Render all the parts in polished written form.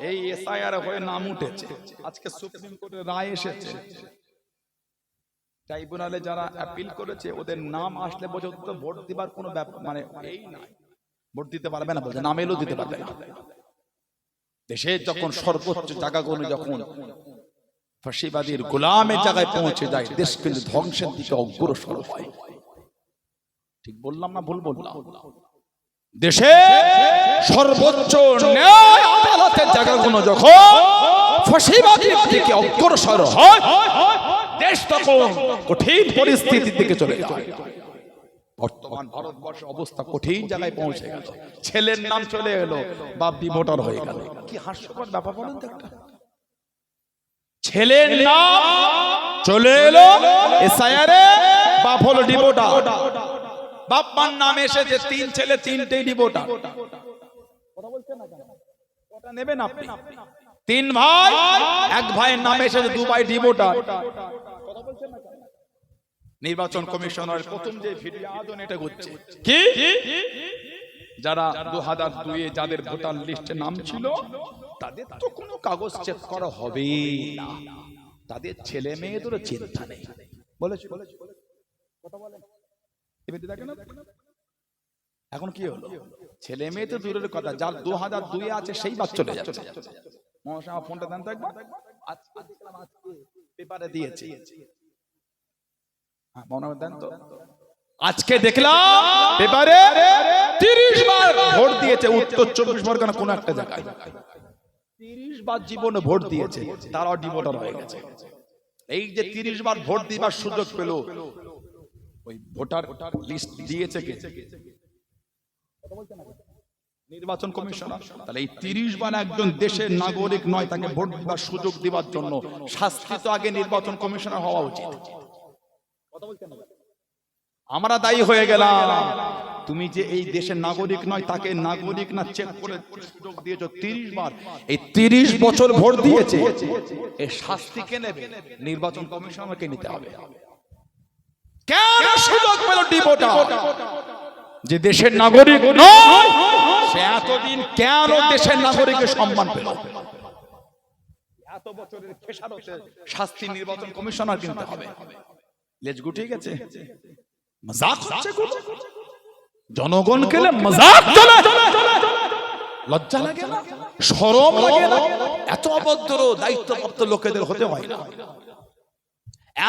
এই এসআইআর হয়ে নাম উঠেছে, আজকে সুপ্রিম কোর্টের রায় এসেছে, ট্রাইব্যুনালে যারা অ্যাপিল করেছে ওদের নাম আসলে পর্যন্ত ভোট দিবার কোনো ব্যাপার মানে এই নাই, ভোট দিতে পারবে না, বলছে নাম এলেও দিতে পারবে না। দেশে যখন সর্বোচ্চ জায়গাগুলো যখন ফাঁসিবাদীর গোলামের জায়গায় পৌঁছে যায়, দেশ কিন্তু ধ্বংসের দিকে অগ্রসর হয়। ঠিক বললাম না ভুল বললাম? দেশে সর্বোচ্চ ন্যায় আদালতের জায়গাগুলো যখন ফাঁসিবাদীর দিকে অগ্রসর হয়, দেশ তখন কঠিন পরিস্থিতির দিকে চলে যায়। বর্তমান ভারতবর্ষ অবস্থা কঠিন জায়গায় পৌঁছে গেল, ছেলের নাম চলে এলো, বাপ ডিভোটার হয়ে গেল। কি হাস্যকর ব্যাপার বলেন তো একটা, ছেলের নাম চলে এলো এসআইআরে, বাপ হলো ডিভোটার। বাপ্পার নাম এসেছে, 3 ছেলে 3টেই ডিভোটার। কথা বলছেন না কেন? ওটা নেবেন আপনি। 3 ভাই, 1 ভাইয়ের নাম এসেছে, 2 ভাই ডিভোটার। কথা বলছেন না কেন? নির্বাচন কমিশনের প্রথম যে ভিডিও আদন এটা হচ্ছে কি, যারা 2002 যাদের ভোটার লিস্টে নাম ছিল তাদের তো কোনো কাগজ চেক করা হবে না, তাদের ছেলে মেয়েদেরও চিন্তা নেই। বলেছে কথা বলেন, এখন কি হলো? ছেলে মেয়ে তো দূরের কথা, যার 2002 আছে সেই বাদ চলে যাচ্ছে। মহাশয় আমার ফোনটা দেন তো একবার, আজকে পেপারে দিয়েছে। হ্যাঁ মনে দেন তো, আজকে দেখলাম পেপারে 30 বার ভোট দিয়েছে উত্তর 24 পরগনা কোন একটা জায়গায়, 30 বার জীবনে ভোট দিয়েছে, তারাও ডিভোটার হয়ে গেছে। এই যে 30 বার ভোট দিবার সুযোগ পেল, ওই ভোটার লিস্ট দিয়েছে কে? নির্বাচন কমিশনার। তাহলে এই 30 বার একজন দেশের নাগরিক নয়, তাকে ভোট দিবার সুযোগ দেওয়ার জন্য শাস্তি তো আগে নির্বাচন কমিশনার হওয়া উচিত। আমরা দায়ী হয়ে গেলাম, তুমি যে এই দেশের নাগরিক নয় তাকে নাগরিক না চেক করে সুযোগ দিয়েছো 30 বার। এই 30 বছর ভোট দিয়েছে, এই শাস্তি কে নেবে? নির্বাচন কমিশনারকে নিতে হবে। কেন সুযোগ পেল ডিভোটার? যে দেশের নাগরিক নয় সে এতদিন কেন দেশের নাগরিকের সম্মান পেল? এত বছরের খেসারতে শাস্তি নির্বাচন কমিশনার কিনতে হবে। লেজ গুটিয়ে গেছে, মজাক হচ্ছে, জনগণ খেলে মজাক চলে, লজ্জা লাগে না, শরম লাগে না? এত অভদ্র দায়িত্বপ্রাপ্ত লোকেদের হতে হয় না,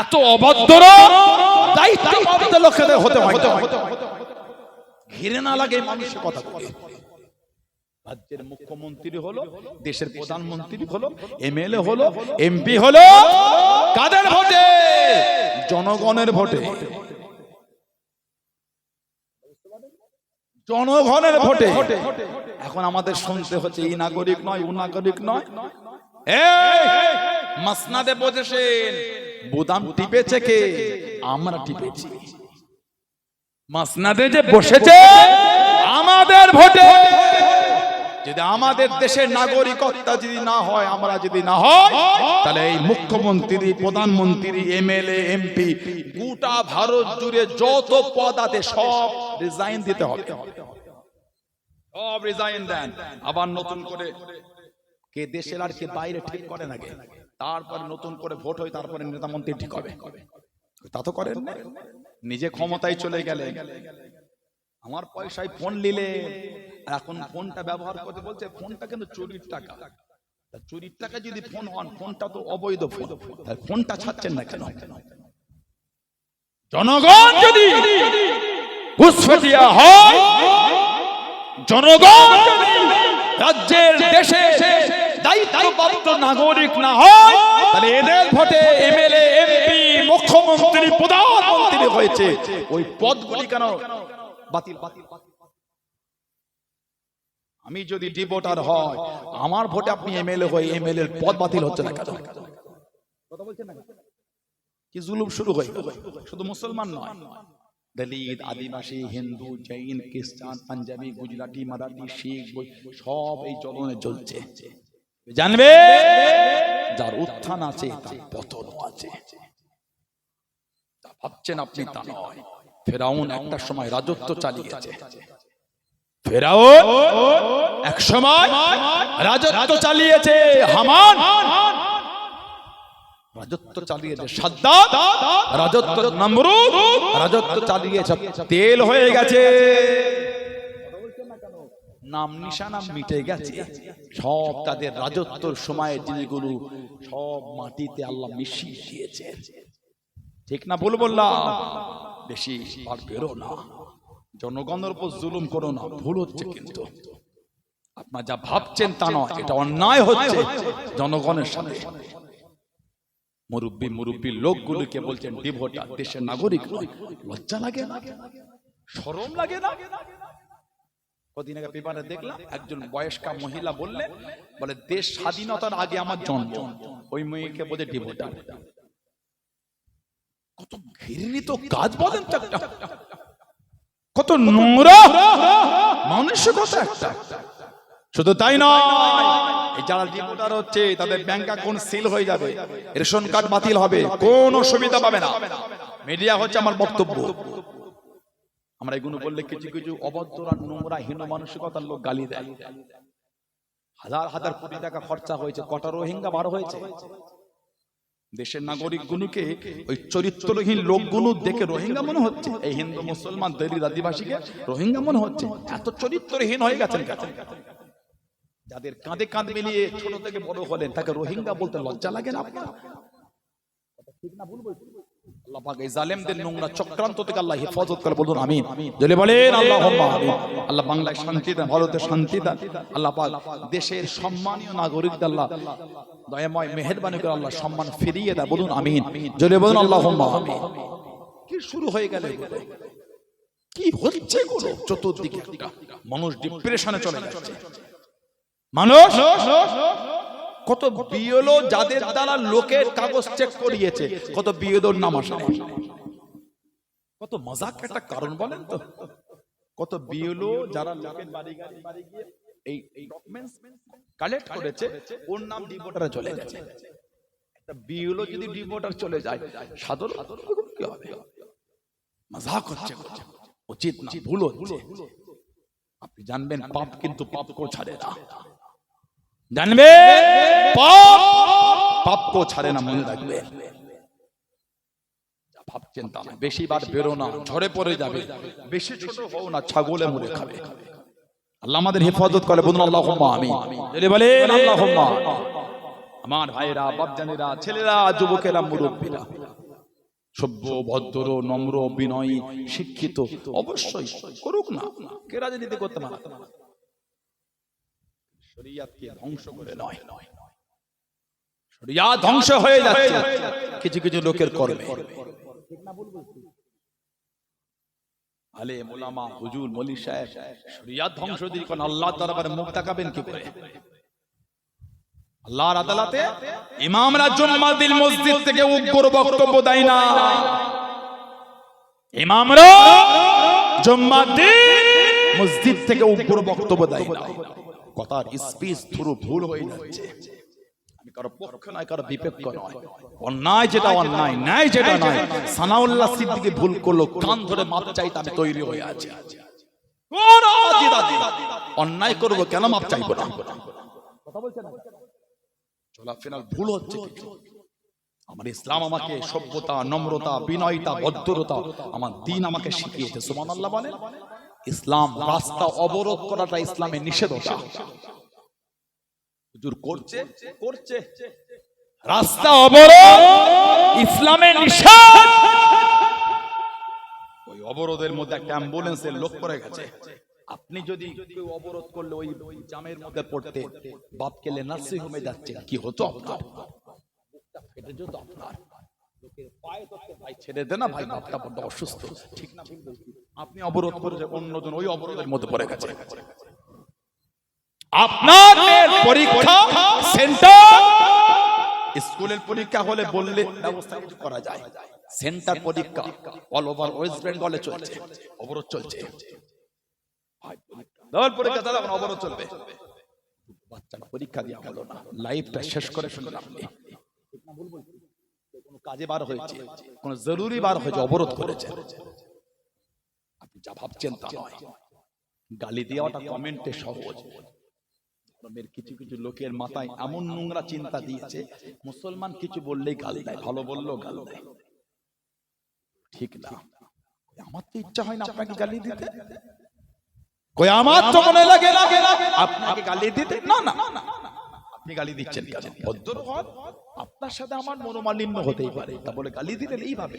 এত অভদ্র দায়িত্বপ্রাপ্ত লোকেদের হতে হয় না। ঘৃণা লাগে মানুষের কথা বলে। রাজ্যের মুখ্যমন্ত্রী হলো, দেশের প্রধানমন্ত্রী হলো, এমএলএ হলো, এমপি হলো, কাদের ভোটে? জনগণের ভোটে, জনগণের ভোটে। এখন আমাদের শুনতে হচ্ছে এই নাগরিক নয়, ও নাগরিক নয়। মাসনাদে বসেছেন, বোতাম টিপেছে কে? আমরা টিপেছি। মাসনাদে যে বসেছে আমাদের ভোটে। যদি আমাদের দেশের নাগরিকত্ব যদি না হয়, আমরা যদি না হয়, তাহলে এই মুখ্যমন্ত্রী, প্রধানমন্ত্রী, এমএলএ, এমপি, গোটা ভারত জুড়ে যত পদ আছে সব রিজাইন দিতে হবে। সব রিজাইন দেন, আবার নতুন করে কে দেশের আর কে বাইরে ঠিক করে নাকি, তারপরে নতুন করে ভোট হয়, তারপরে নেতা মন্ত্রী ঠিক হবে। তা তো করেন না, নিজে ক্ষমতায় চলে গেলে। আমার পয়সায় ফোন নিলে, এখন ফোনটা ব্যবহার করতে বলছে, ফোনটা কিন্তু চুরির টাকা। চুরির টাকা যদি ফোন হন, ফোনটা তো অবৈধ ফোন, ফোনটা ছাড়ছেন না কেন? জনগণ যদি ঘুষপেটিয়া হয়, জনগণ যদি রাজ্যের দেশে দায়িত্বপ্রাপ্ত নাগরিক না হয়, তাহলে এদের ভোটে এমএলএ, এমপি, মুখ্যমন্ত্রী, প্রধানমন্ত্রী হয়েছে, ওই পদগুলি কেন বাতিল? আমি যদি ডিভোটার হয়, আমার ভোটে আপনি এমএলএ হয়ে এমএলএ পদ বাতিল হচ্ছে না কেন? কথা বলছেন না? কি জুলুম শুরু হয়ে গেল? শুধু মুসলমান নয়, দলিত, আদিবাসী, হিন্দু, জৈন, খ্রিস্টান, পাঞ্জাবি, গুজরাটি, মারাঠি, শিখ সব এই জ্বলনে জ্বলছে। জানবে যার উত্থান আছে তার পতন আছে। ভাবছেন আপনি তা নয়। ফেরাউন একটা সময় রাজত্ব চালিয়েছে, ফেরাউন এক সময় রাজত্ব চালিয়েছে, হামান রাজত্ব চালিয়েছে, সাদ্দাত রাজত্ব, নমরুদ রাজত্ব চালিয়েছে, তেল হয়ে গেছে, নাম নিশানা মিটে গেছে। সব তাদের রাজত্বর সময় জিনিসগুলো সব মাটিতে আল্লাহ মিশিয়ে দিয়েছে। ঠিক না ভুল বললাম? বেশি আর বেরো না, জনগণের উপর জুলুম করো না, ভুল হচ্ছে কিন্তু। আপনার যা ভাবছেন তা নয়, এটা অন্যায় হচ্ছে জনগণের সাথে। মুরব্বী লোকগুলোকে বলছেন ডিভোটার, দেশের নাগরিক নয়। লজ্জা লাগে না? শরম লাগে না? কদিন আগে পেপারে দেখলাম একজন বয়স্কা মহিলা বললেন, বলে দেশ স্বাধীনতার আগে আমার জন্ম, ওই মেয়েকে বলে ডিভোটার। কত ঘৃণিত কাজ বলেন তো, একটা কত নোংরা মানসিকতা একটা। শুধু তাই নয়, এই যারা ডিভোটার হচ্ছে তাদের ব্যাংক অ্যাকাউন্ট সিল হয়ে যাবে, রেশন কার্ড বাতিল হবে, কোনো সুবিধা পাবে না। মিডিয়া হচ্ছে আমার বক্তব্য। আমরা এগুলো বললে কিছু কিছু অভদ্র আর নোংরা হীন মানসিকতার লোক গালি দেয়। হাজার হাজার কোটি টাকা খরচা হয়েছে, কটা রোহিঙ্গা বার হয়েছে। দেশের নাগরিক গুলোকে ওই চরিত্রহীন লোকগুলো দেখে রোহিঙ্গা মনে হচ্ছে, এই হিন্দু মুসলমান দলিত আদিবাসীকে রোহিঙ্গা মনে হচ্ছে। এত চরিত্রহীন হয়ে গেছেন কেন? যাদের কাঁধে কাঁধ মিলিয়ে ছোট থেকে বড় হলেন, তাকে রোহিঙ্গা বলতে লজ্জা লাগে না আপনার? ঠিক না ভুল বলছি? আল্লাহ পাক এই জালেমদের নোংরা চক্রান্ত থেকে আল্লাহ হেফাজত করে, বলুন আমিন। যদি বলেন আল্লাহুম্মা আমিন। আল্লাহ বাংলায় শান্তি দেন, ভারতে শান্তি দেন। আল্লাহ পাক দেশের সম্মানীয় নাগরিকদের আল্লাহ দয়াময় মেহেরবানি করে আল্লাহ সম্মান ফিরিয়ে দেয়, বলুন আমিন। যদি বলুন আল্লাহুম্মা আমিন। কি শুরু হয়ে গেল এগুলো? কি হচ্ছে এগুলো? চতুর্দিকে একটা মানুষ ডিপ্রেশনে চলে যাচ্ছে। মানুষ কত বিএলও যাদের দ্বারা লোকের কাগজ চেক করিয়েছে, কত বিএলওর নাম আসে। কত মজাক একটা কারণ বলেন তো। কত বিএলও যারা লোকের বাড়ি গিয়ে এই ডকুমেন্টস কালেক্ট করেছে, ওর নাম ডিভোটারে চলে গেছে। একটা বিএলও যদি ডিভোটার চলে যায়, সাধারণ কি হবে? মজাক হচ্ছে, উচিত না, ভুল হচ্ছে। আপনি জানবেন পাপ কিন্তু পাপ কো ছাড়ে না, জানবে পাপ কো ছাড়ে না, মনে রাখবে। ভাবছেন তা না, বেশি বার বেরো না, ঝড়ে পড়ে যাবে। বেশি ছোট হও না, ছাগলে মুড়ে খাবে। আল্লাহ আমাদের হেফাজত করে, বলুন আল্লাহুম্মা আমিন। যদি বলেন আল্লাহুম্মা। আমার ভাইরা, বাপজানেরা, ছেলেরা, যুবকেরা, মুরব্বীরা, সভ্য, ভদ্র, নম্র, বিনয়ী, শিক্ষিত অবশ্যই করুক না, কে রাজনীতি করতে পারে? শরিয়াতকে ধ্বংস করে নয়, শরিয়াত ধ্বংস হয়ে যাচ্ছে কিছু কিছু লোকের কর্মে। আলেম ওলামা, হুজুর, মৌলভী সাহেব শরিয়াত ধ্বংস যদি কোন আল্লাহর দরবারে মুখ তাকাবেন কি করে? আল্লাহর আদালতে ইমামরা জুম্মার দিন মসজিদ থেকে উগ্র বক্তব্য দেয় না। ইমামরা জুম্মার দিন মসজিদ থেকে উগ্র বক্তব্য দেয় না। কথার স্পিচ থ্রু ভুল হয়ে যাচ্ছে। আমি কারো পক্ষ নয়, কারো বিপক্ষ নয়। অন্যায় যেটা অন্যায়, ন্যায় যেটা নয়। সানাউল্লাহ সিদ্দিকী ভুল করলো, কান ধরে মাপ চাইতে আমি তৈরি হয়ে আছি। কোন আদি অন্যায় করবো কেন মাপ চাইবো না? কথা বলছেন না? চলাফেরার ভুল হচ্ছে কিছু। আমার ইসলাম আমাকে সভ্যতা, নম্রতা, বিনয়তা, ভদ্রতা আমার দ্বীন আমাকে শিখিয়েছে। সুবহানাল্লাহ বলেন। ইসলাম রাস্তা অবরোধ করাটা ইসলামে নিষেধতা। হুজুর করছে রাস্তা অবরোধ ইসলামে নিষেধ। ওই অবরোধের মধ্যে একটা অ্যাম্বুলেন্সের লোক পড়ে গেছে। আপনি যদি কেউ অবরোধ করলে ওই জামের মধ্যে পড়তে বাপ কেলে নার্সিং হোমে যাচ্ছে, কি হতো আপনার? ফেটে যেত আপনার। লোকের পায়ে ধরতে, ভাই ছেড়ে দে না ভাই, বাপটা বড় অসুস্থ। ঠিক না? আপনি অবরোধ করেছে, অন্যজন ওই অবরোধের মধ্যে পড়ে গেছে। আপনার পরীক্ষা সেন্টার, স্কুলের পরীক্ষা হলে বললে ব্যবস্থা কিছু করা যায়। সেন্টার পরীক্ষা অল ওভার ওয়েস্ট বেঙ্গলে চলছে, অবরোধ চলছে। পরীক্ষা দাদা অবরোধ চলবে। বাচ্চারা পরীক্ষা দিয়ে হলো না, লাইফটা শেষ করে ফেললেন আপনি। কোন কাজে বার হয়েছে, কোন জরুরি বার হয়েছে, অবরোধ করেছে। আপনি যা ভাবছেন তা নয়। গালি দেওয়াটা কমেন্টে সহজ, ধর্মের কিছু কিছু লোকের মাথায় এমন নোংরা চিন্তা দিয়েছে, মুসলমান কিছু বললেই গাল দেয়, ভালো বললেও গাল দেয়। ঠিক না, আমার তো ইচ্ছা হয় না আপনাকে গালি দিতে, কই আমার তো মনে লাগে না আপনাকে গালি দিতে, না না আপনি গালি দিচ্ছেন কেন? ভদ্র হন, আপনার সাথে আমার মনোমালিন্য হতেই পারে, তা বলে গালি দিলেন এইভাবে?